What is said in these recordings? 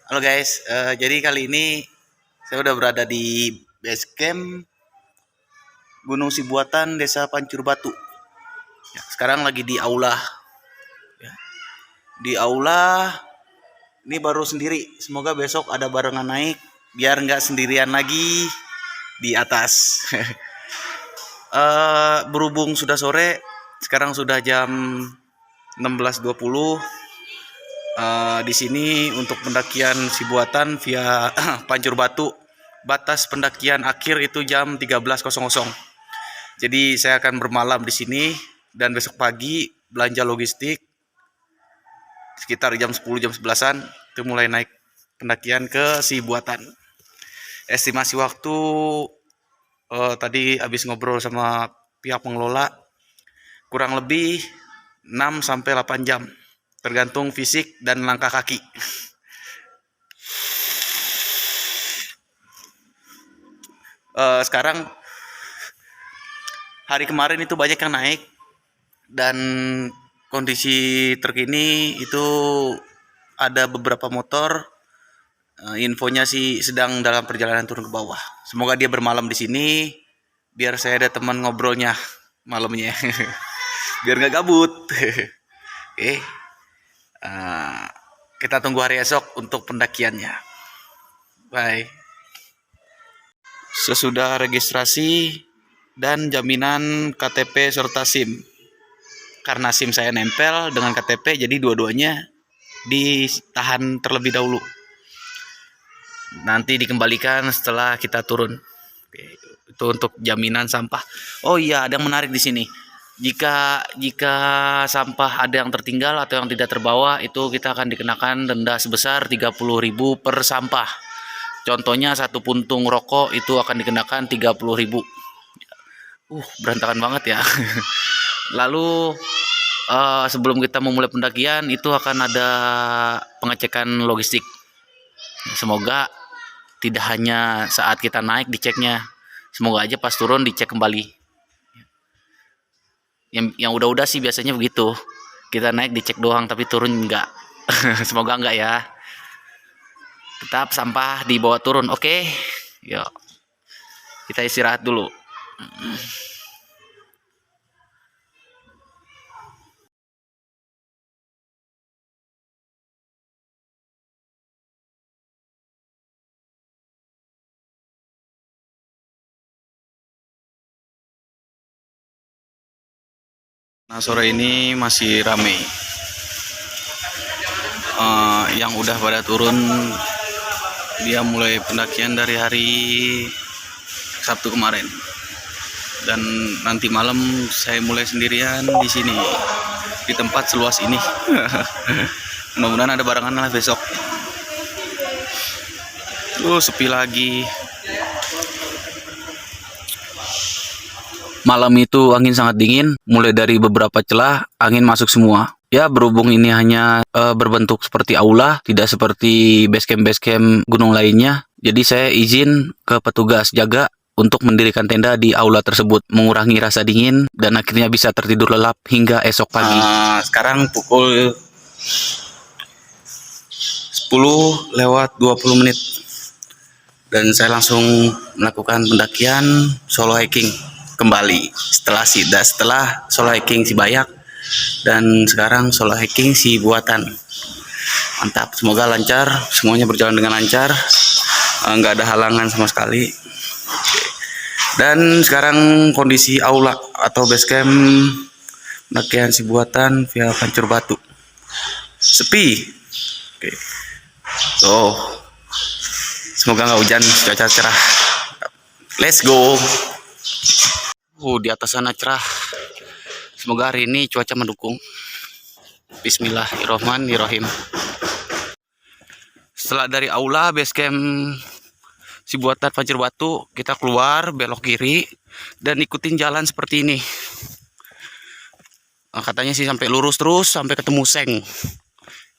Halo guys, jadi kali ini saya udah berada di base camp Gunung Sibuatan, Desa Pancur Batu. Ya, sekarang lagi di aula. Ya. Di aula ini baru sendiri. Semoga besok ada barengan naik, biar nggak sendirian lagi di atas. Berhubung sudah sore, sekarang sudah jam 16.20. Di sini untuk pendakian Sibuatan via Pancur Batu, batas pendakian akhir itu jam 13.00. Jadi saya akan bermalam di sini dan besok pagi belanja logistik sekitar jam 10 jam 11-an itu mulai naik pendakian ke Sibuatan. Estimasi waktu tadi habis ngobrol sama pihak pengelola kurang lebih 6 sampai 8 jam tergantung fisik dan langkah kaki. Sekarang hari kemarin itu banyak yang naik dan kondisi terkini itu ada beberapa motor, infonya sih sedang dalam perjalanan turun ke bawah. Semoga dia bermalam di sini biar saya ada teman ngobrolnya malamnya. Biar nggak gabut. Oke. Kita tunggu hari esok untuk pendakiannya. Bye. Sesudah registrasi dan jaminan KTP serta SIM. Karena SIM saya nempel dengan KTP, jadi dua-duanya ditahan terlebih dahulu. Nanti dikembalikan setelah kita turun. Oke, itu untuk jaminan sampah. Oh iya, ada yang menarik di sini. Jika sampah ada yang tertinggal atau yang tidak terbawa, itu kita akan dikenakan denda sebesar 30.000 per sampah. Contohnya satu puntung rokok itu akan dikenakan 30.000. Berantakan banget ya. Lalu sebelum kita memulai pendakian itu akan ada pengecekan logistik. Semoga tidak hanya saat kita naik diceknya, semoga aja pas turun dicek kembali. Yang udah-udah sih biasanya begitu, kita naik dicek doang tapi turun enggak. Semoga enggak ya. Tetap sampah dibawa turun. Oke, yuk kita istirahat dulu. Nah, sore ini masih ramai. Yang udah pada turun dia mulai pendakian dari hari Sabtu kemarin. Dan nanti malam saya mulai sendirian di sini di tempat seluas ini. Mudah-mudahan ada barengan lah besok. Sepi lagi. Malam itu angin sangat dingin, mulai dari beberapa celah angin masuk semua. Ya, berhubung ini hanya berbentuk seperti aula, tidak seperti base camp gunung lainnya. Jadi saya izin ke petugas jaga untuk mendirikan tenda di aula tersebut, mengurangi rasa dingin dan akhirnya bisa tertidur lelap hingga esok pagi. Sekarang pukul 10:20 dan saya langsung melakukan pendakian solo hiking kembali setelah solo hiking Sibayak dan sekarang solo hiking Sibuatan. Mantap, semoga lancar, semuanya berjalan dengan lancar, nggak ada halangan sama sekali. Dan sekarang kondisi aula atau base camp pendakian Sibuatan via Pancur Batu sepi. Oke. Semoga nggak hujan, cuaca cerah. Let's go. Di atas sana cerah. Semoga hari ini cuaca mendukung. Bismillahirrohmanirrohim. Setelah dari aula base camp Sibuatan Pancur Batu, kita keluar belok kiri dan ikutin jalan seperti ini. Katanya sih sampai lurus terus sampai ketemu seng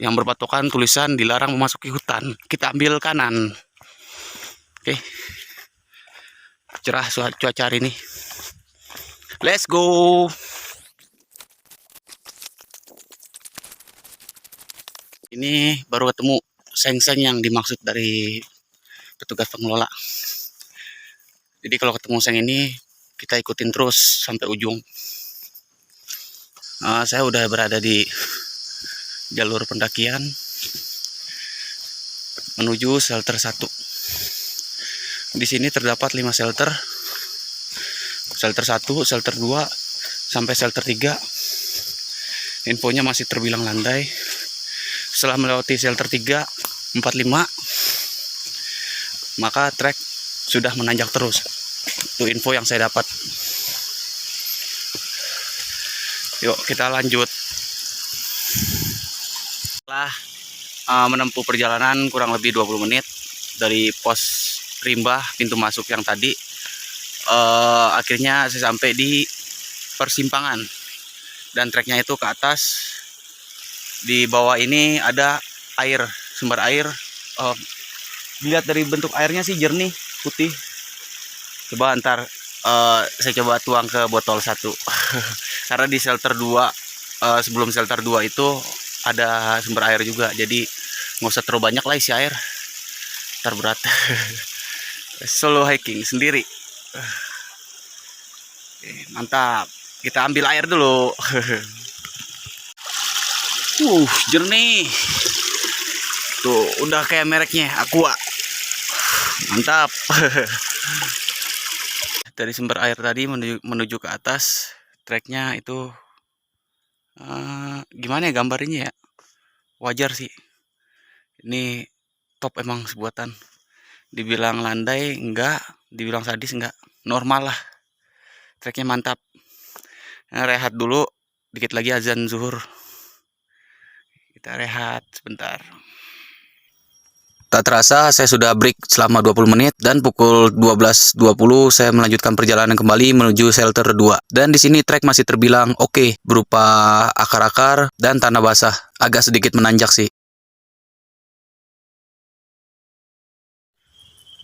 yang berpatokan tulisan dilarang memasuki hutan. Kita ambil kanan. Oke. Cerah cuaca hari ini. Let's go. Ini baru ketemu seng-seng yang dimaksud dari petugas pengelola. Jadi kalau ketemu seng ini kita ikutin terus sampai ujung. Saya udah berada di jalur pendakian menuju shelter 1. Di sini terdapat 5 shelter. Shelter 1, shelter 2 sampai shelter 3. Infonya masih terbilang landai. Setelah melewati shelter 3, 4, 5, maka trek sudah menanjak terus. Itu info yang saya dapat. Yuk kita lanjut. Setelah menempuh perjalanan kurang lebih 20 menit dari pos rimba pintu masuk yang tadi, akhirnya saya sampai di persimpangan dan treknya itu ke atas. Di bawah ini ada air, sumber air. Dilihat dari bentuk airnya sih jernih, putih. Coba ntar saya coba tuang ke botol 1. Karena di shelter 2, sebelum shelter 2 itu ada sumber air juga, jadi nggak usah terlalu banyak lah isi air, ntar berat. Solo hiking sendiri. Mantap, kita ambil air dulu. Jernih. Tuh, udah kayak mereknya, Aqua. Mantap. Dari sumber air tadi menuju ke atas, treknya itu gimana ya gambarnya ya? Wajar sih. Ini top emang sebuatan. Dibilang landai enggak, dibilang sadis enggak, normal lah. Treknya mantap. Rehat dulu, dikit lagi azan zuhur. Kita rehat sebentar. Tak terasa saya sudah break selama 20 menit dan pukul 12.20 saya melanjutkan perjalanan kembali menuju shelter 2. Dan di sini trek masih terbilang oke, berupa akar-akar dan tanah basah, agak sedikit menanjak sih.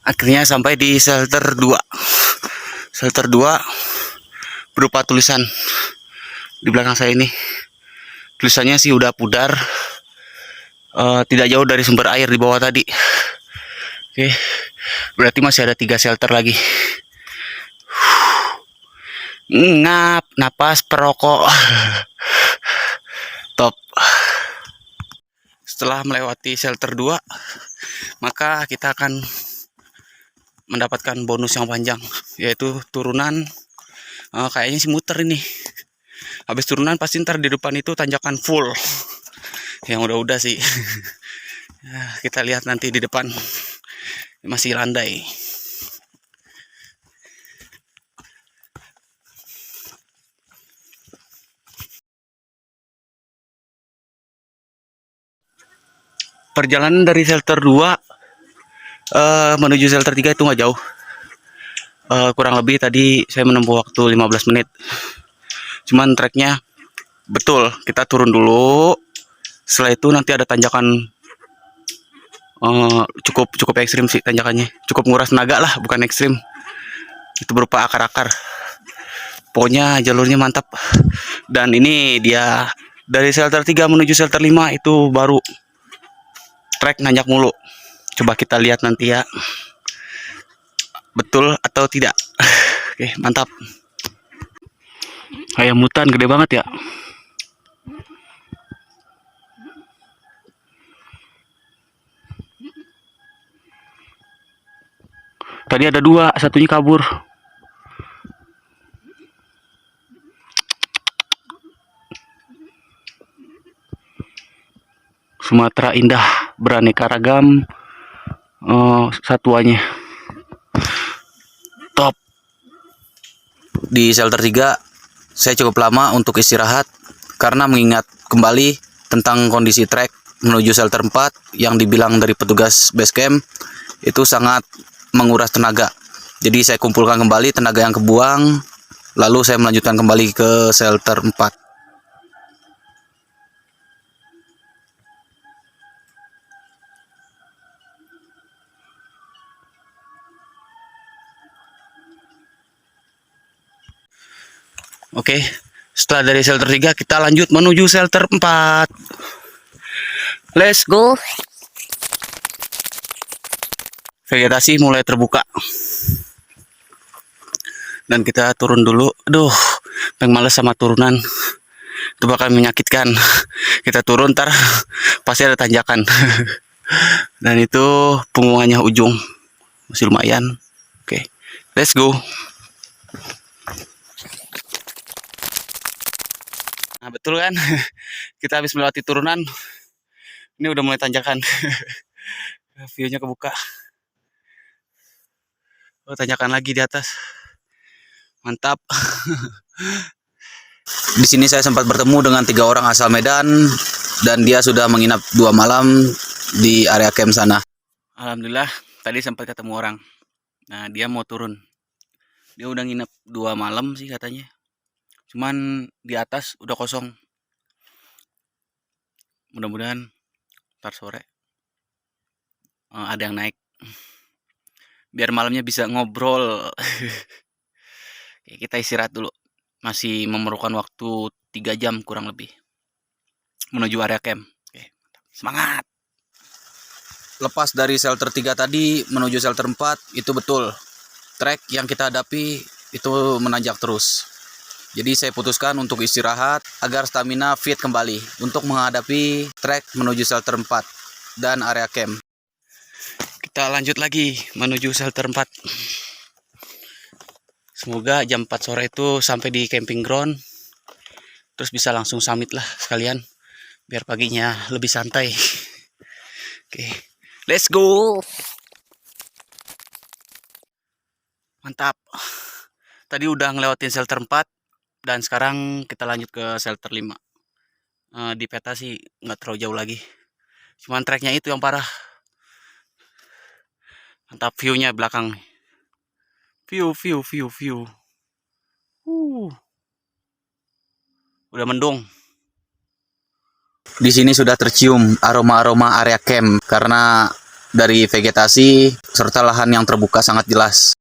Akhirnya sampai di shelter 2. Shelter 2 berupa tulisan di belakang saya ini. Tulisannya sih udah pudar. Tidak jauh dari sumber air di bawah tadi. Oke, berarti masih ada 3 shelter lagi. Ngap, napas perokok. Top. Setelah melewati shelter 2, maka kita akan mendapatkan bonus yang panjang, yaitu turunan. Kayaknya sih muter ini. Habis turunan pasti ntar di depan itu tanjakan full. Yang udah-udah sih. Kita lihat nanti di depan masih landai. Perjalanan dari shelter 2 menuju shelter 3 itu nggak jauh. Kurang lebih tadi saya menempuh waktu 15 menit. Cuman treknya betul, kita turun dulu. Setelah itu nanti ada tanjakan cukup ekstrim sih tanjakannya. Cukup nguras tenaga lah, bukan ekstrim. Itu berupa akar-akar. Pokoknya jalurnya mantap. Dan ini dia dari shelter 3 menuju shelter 5 itu baru trek nanjak mulu. Coba kita lihat nanti ya, betul atau tidak. Oke, mantap. Ayam hutan gede banget ya. Tadi ada 2, satunya kabur. Sumatera indah, beraneka ragam satuannya. Top. Di shelter 3 saya cukup lama untuk istirahat karena mengingat kembali tentang kondisi trek menuju shelter 4 yang dibilang dari petugas base camp itu sangat menguras tenaga. Jadi saya kumpulkan kembali tenaga yang kebuang, lalu saya melanjutkan kembali ke shelter 4. Oke, setelah dari shelter 3 kita lanjut menuju shelter 4. Let's go. vegetasi mulai terbuka. Dan kita turun dulu. Aduh, pengen males sama turunan. Itu bakal menyakitkan. Kita turun ntar pasti ada tanjakan. Dan itu punggungannya ujung. Masih lumayan. Oke, let's go. Nah, betul kan? Kita habis melewati turunan. Ini udah mulai tanjakan. View-nya kebuka. Oh, tanjakan lagi di atas. Mantap. Di sini saya sempat bertemu dengan 3 orang asal Medan dan dia sudah menginap 2 malam di area camp sana. Alhamdulillah, tadi sempat ketemu orang. Nah, dia mau turun. Dia udah nginep 2 malam sih katanya. Cuman di atas udah kosong. Mudah-mudahan ntar sore ada yang naik. Biar malamnya bisa ngobrol. Kita istirahat dulu. Masih memerlukan waktu 3 jam kurang lebih menuju area camp. Oke, semangat. Lepas dari shelter 3 tadi menuju shelter 4 itu betul. Trek yang kita hadapi itu menanjak terus. Jadi saya putuskan untuk istirahat agar stamina fit kembali untuk menghadapi trek menuju shelter 4 dan area camp. Kita lanjut lagi menuju shelter 4. Semoga jam 4 sore itu sampai di camping ground. Terus bisa langsung summit lah sekalian. Biar paginya lebih santai. Oke, let's go. Mantap. Tadi udah ngelewatin shelter 4. Dan sekarang kita lanjut ke shelter 5. Di peta sih nggak terlalu jauh lagi. Cuman treknya itu yang parah. Mantap view-nya belakang. View. Udah mendung. Di sini sudah tercium aroma-aroma area camp karena dari vegetasi serta lahan yang terbuka sangat jelas.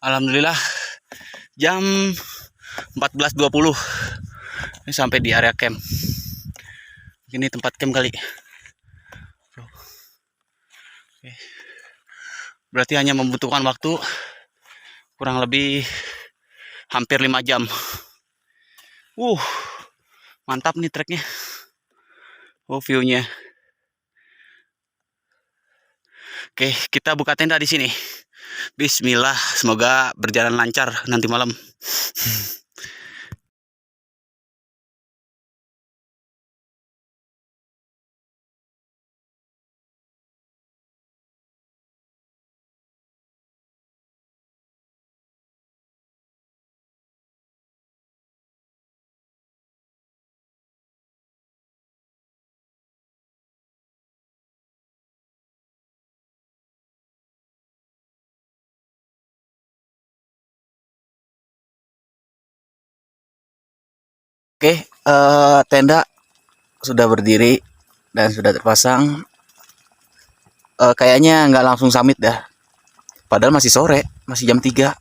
Alhamdulillah jam 14.20 ini sampai di area camp. Ini tempat camp kali. Oke. Berarti hanya membutuhkan waktu kurang lebih hampir 5 jam. Mantap nih treknya. Oh, view-nya. Oke, kita buka tenda di sini. Bismillah, semoga berjalan lancar nanti malam. Oke, tenda sudah berdiri dan sudah terpasang. Kayaknya nggak langsung summit dah. Padahal masih sore, masih jam 3.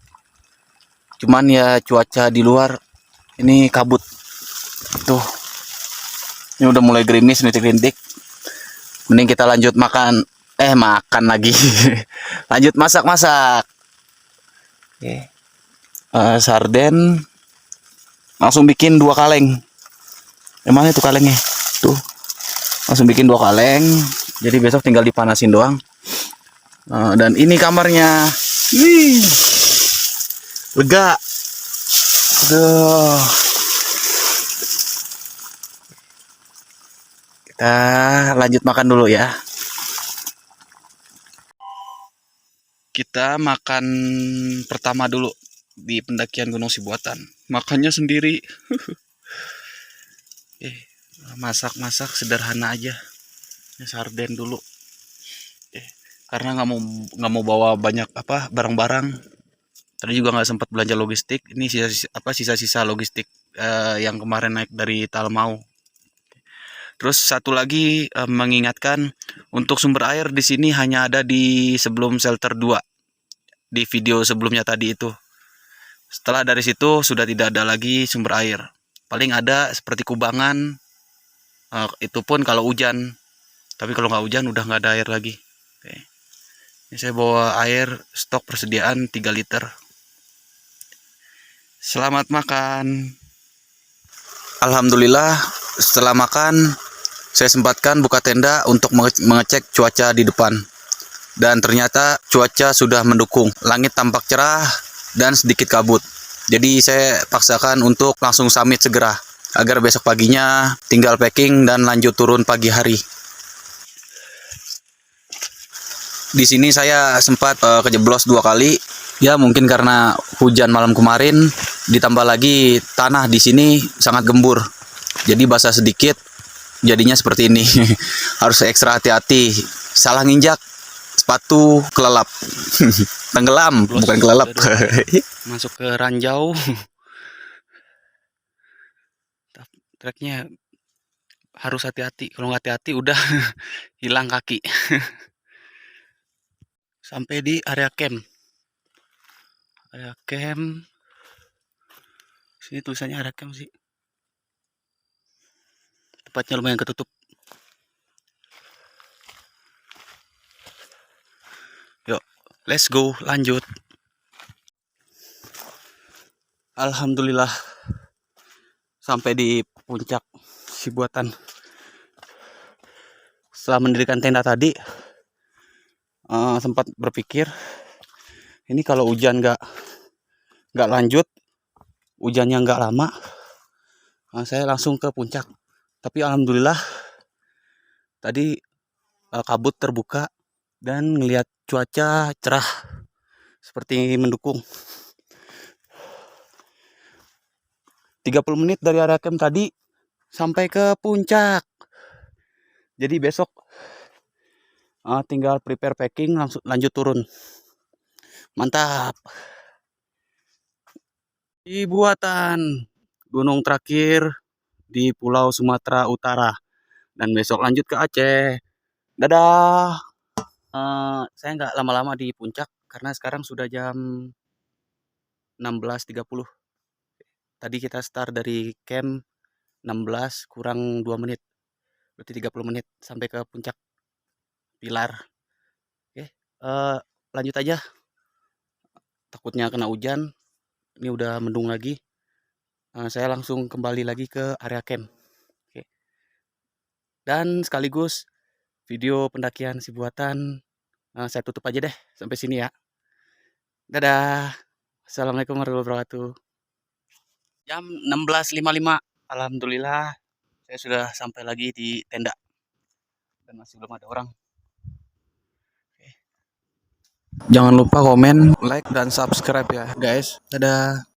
Cuman ya cuaca di luar ini kabut. Tuh. Ini udah mulai gerimis, rintik-rintik. Mending kita lanjut makan. Makan lagi. Lanjut masak-masak. Oke. Sarden. Langsung bikin 2 kaleng. Emang itu kalengnya? Tuh. Langsung bikin 2 kaleng. Jadi besok tinggal dipanasin doang. Dan ini kamarnya. Wih. Lega. Aduh. Kita lanjut makan dulu ya. Kita makan pertama dulu di pendakian Gunung Sibuatan. Makannya sendiri. Masak-masak sederhana aja. Sarden dulu. Karena nggak mau bawa banyak barang-barang. Tadi juga nggak sempat belanja logistik. Ini sisa-sisa logistik yang kemarin naik dari Talemau. Terus satu lagi mengingatkan untuk sumber air di sini hanya ada di sebelum shelter 2 di video sebelumnya tadi itu. Setelah dari situ sudah tidak ada lagi sumber air. Paling ada seperti kubangan. Itu pun kalau hujan. Tapi kalau nggak hujan udah nggak ada air lagi. Oke. Ini saya bawa air stok persediaan 3 liter. Selamat makan. Alhamdulillah, setelah makan saya sempatkan buka tenda untuk mengecek cuaca di depan. Dan ternyata cuaca sudah mendukung. Langit tampak cerah dan sedikit kabut. Jadi saya paksakan untuk langsung summit segera agar besok paginya tinggal packing dan lanjut turun pagi hari. Di sini saya sempat kejeblos 2 kali. Ya mungkin karena hujan malam kemarin, ditambah lagi tanah di sini sangat gembur. Jadi basah sedikit, jadinya seperti ini. Harus ekstra hati-hati. Salah nginjak, sepatu kelelap. Tenggelam, bukan kelelap. Masuk ke ranjau. Treknya harus hati-hati. Kalau nggak hati-hati udah hilang kaki. Sampai di area camp. Area camp. Sini tulisannya area camp sih. Tempatnya lumayan ketutup. Yuk, let's go, lanjut. Alhamdulillah sampai di puncak Sibuatan. Setelah mendirikan tenda tadi, sempat berpikir ini kalau hujan nggak lanjut, hujannya nggak lama, saya langsung ke puncak. Tapi alhamdulillah tadi kabut terbuka dan ngelihat cuaca cerah seperti mendukung. 30 menit dari area camp tadi sampai ke puncak. Jadi besok tinggal prepare packing, langsung lanjut turun. Mantap. Sibuatan, gunung terakhir di Pulau Sumatera Utara. Dan besok lanjut ke Aceh. Dadah. Saya nggak lama-lama di puncak karena sekarang sudah jam 16.30. Tadi kita start dari camp 16 kurang 2 menit. Berarti 30 menit sampai ke puncak Pilar. Oke, lanjut aja. Takutnya kena hujan. Ini udah mendung lagi. Saya langsung kembali lagi ke area camp. Oke. Dan sekaligus video pendakian Sibuatan saya tutup aja deh sampai sini ya. Dadah. Assalamualaikum warahmatullahi wabarakatuh. Jam 16.55. Alhamdulillah saya sudah sampai lagi di tenda. Dan masih belum ada orang. Oke. Jangan lupa komen, like, dan subscribe ya guys. Dadah.